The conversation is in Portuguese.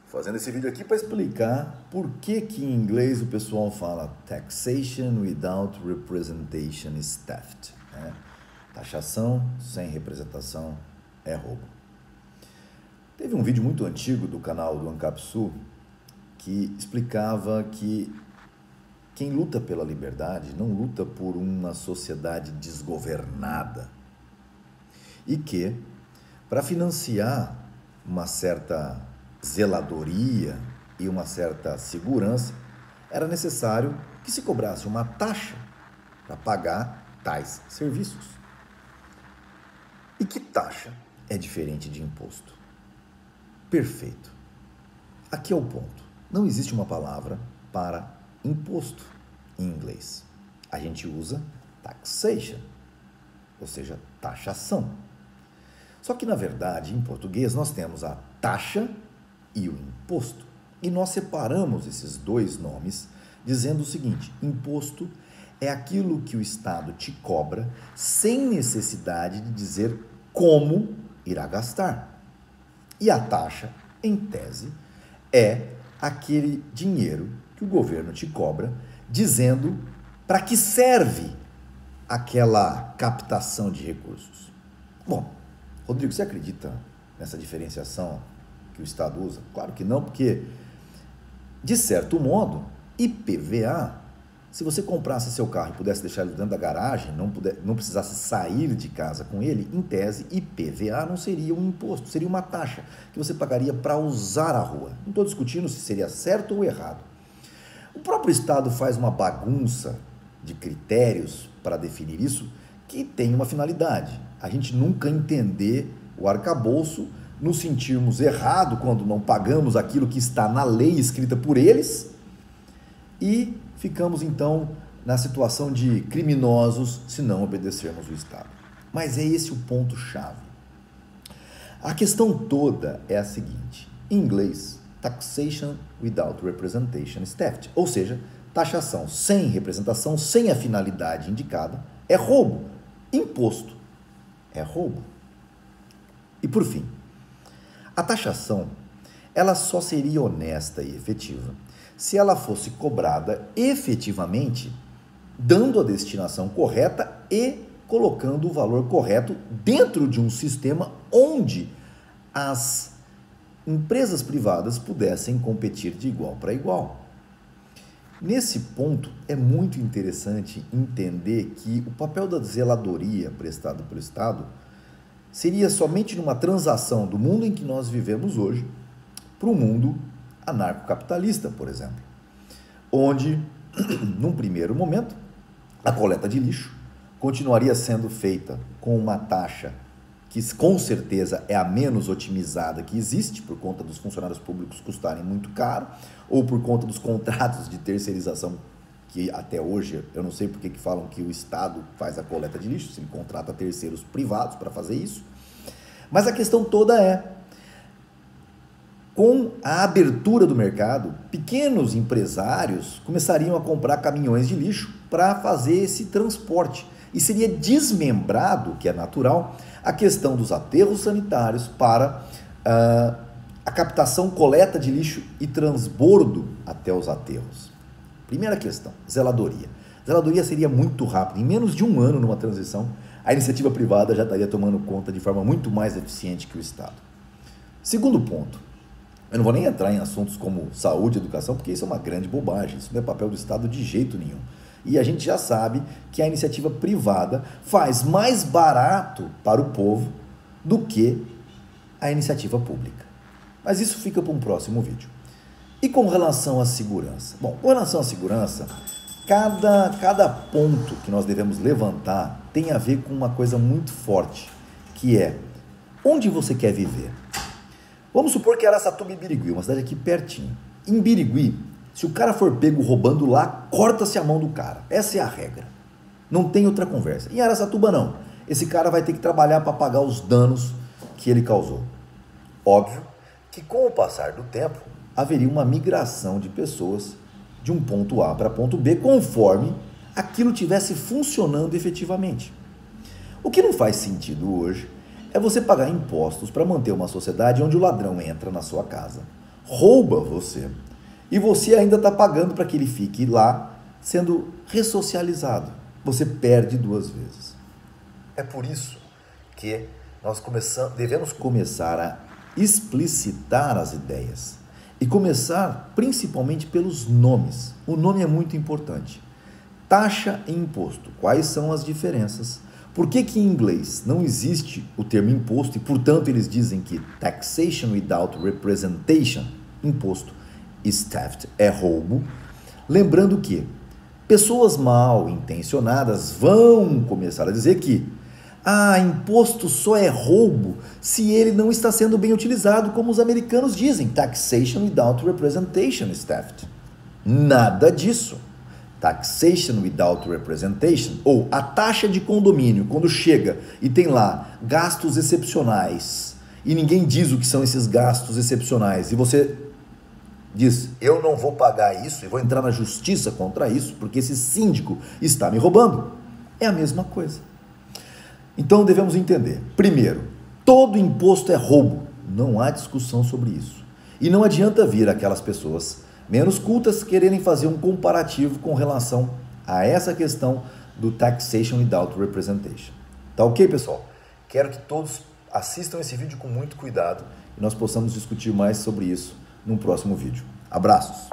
Fazendo esse vídeo aqui para explicar por que em inglês o pessoal fala taxation without representation is theft, né? Taxação sem representação é roubo. Teve um vídeo muito antigo do canal do ANCAP Sul que explicava que quem luta pela liberdade não luta por uma sociedade desgovernada e que, para financiar uma certa zeladoria e uma certa segurança, era necessário que se cobrasse uma taxa para pagar tais serviços. E que taxa é diferente de imposto? Perfeito. Aqui é o ponto. Não existe uma palavra para imposto em inglês. A gente usa taxation, ou seja, taxação. Só que, na verdade, em português, nós temos a taxa e o imposto. E nós separamos esses dois nomes dizendo o seguinte: imposto é aquilo que o Estado te cobra sem necessidade de dizer como irá gastar. E a taxa, em tese, é aquele dinheiro que o governo te cobra dizendo para que serve aquela captação de recursos. Bom, Rodrigo, você acredita nessa diferenciação que o Estado usa? Claro que não, porque, de certo modo, IPVA, se você comprasse seu carro e pudesse deixar ele dentro da garagem, não precisasse sair de casa com ele, em tese, IPVA não seria um imposto, seria uma taxa que você pagaria para usar a rua. Não estou discutindo se seria certo ou errado. O próprio Estado faz uma bagunça de critérios para definir isso que tem uma finalidade: a gente nunca entender o arcabouço, nos sentirmos errado quando não pagamos aquilo que está na lei escrita por eles e ficamos então na situação de criminosos se não obedecermos o Estado. Mas é esse o ponto-chave. A questão toda é a seguinte: em inglês, taxation without representation is theft, ou seja, taxação sem representação, sem a finalidade indicada, é roubo. Imposto é roubo. E por fim, a taxação, ela só seria honesta e efetiva se ela fosse cobrada efetivamente, dando a destinação correta e colocando o valor correto dentro de um sistema onde as empresas privadas pudessem competir de igual para igual. Nesse ponto, é muito interessante entender que o papel da zeladoria prestado pelo Estado seria somente numa transação do mundo em que nós vivemos hoje para o mundo anarcocapitalista, por exemplo, onde, num primeiro momento, a coleta de lixo continuaria sendo feita com uma taxa que com certeza é a menos otimizada que existe, por conta dos funcionários públicos custarem muito caro, ou por conta dos contratos de terceirização, que até hoje eu não sei porque que falam que o Estado faz a coleta de lixo, se ele contrata terceiros privados para fazer isso. Mas a questão toda é, com a abertura do mercado, pequenos empresários começariam a comprar caminhões de lixo para fazer esse transporte. E seria desmembrado, que é natural, a questão dos aterros sanitários para a captação, coleta de lixo e transbordo até os aterros. Primeira questão, zeladoria. Zeladoria seria muito rápido. Em menos de um ano, numa transição, a iniciativa privada já estaria tomando conta de forma muito mais eficiente que o Estado. Segundo ponto, eu não vou nem entrar em assuntos como saúde e educação, porque isso é uma grande bobagem, isso não é papel do Estado de jeito nenhum. E a gente já sabe que a iniciativa privada faz mais barato para o povo do que a iniciativa pública. Mas isso fica para um próximo vídeo. E com relação à segurança? Bom, com relação à segurança, cada ponto que nós devemos levantar tem a ver com uma coisa muito forte, que é onde você quer viver. Vamos supor que Araçatuba e Birigui, uma cidade aqui pertinho. Em Birigui, se o cara for pego roubando lá, corta-se a mão do cara. Essa é a regra. Não tem outra conversa. Em Araçatuba não. Esse cara vai ter que trabalhar para pagar os danos que ele causou. Óbvio que com o passar do tempo, haveria uma migração de pessoas de um ponto A para ponto B, conforme aquilo tivesse funcionando efetivamente. O que não faz sentido hoje é você pagar impostos para manter uma sociedade onde o ladrão entra na sua casa, rouba você e você ainda está pagando para que ele fique lá sendo ressocializado. Você perde duas vezes. É por isso que nós devemos começar a explicitar as ideias e começar principalmente pelos nomes. O nome é muito importante. Taxa e imposto. Quais são as diferenças? Por que em inglês não existe o termo imposto e, portanto, eles dizem que taxation without representation, imposto, is theft, é roubo? Lembrando que pessoas mal intencionadas vão começar a dizer que imposto só é roubo se ele não está sendo bem utilizado, como os americanos dizem, taxation without representation is theft. Nada disso. Taxation without representation, ou a taxa de condomínio, quando chega e tem lá gastos excepcionais, e ninguém diz o que são esses gastos excepcionais, e você diz, eu não vou pagar isso, e vou entrar na justiça contra isso, porque esse síndico está me roubando, é a mesma coisa. Então devemos entender, primeiro, todo imposto é roubo, não há discussão sobre isso, e não adianta vir aquelas pessoas menos cultas quererem fazer um comparativo com relação a essa questão do taxation without representation. Tá ok, pessoal? Quero que todos assistam esse vídeo com muito cuidado e nós possamos discutir mais sobre isso num próximo vídeo. Abraços!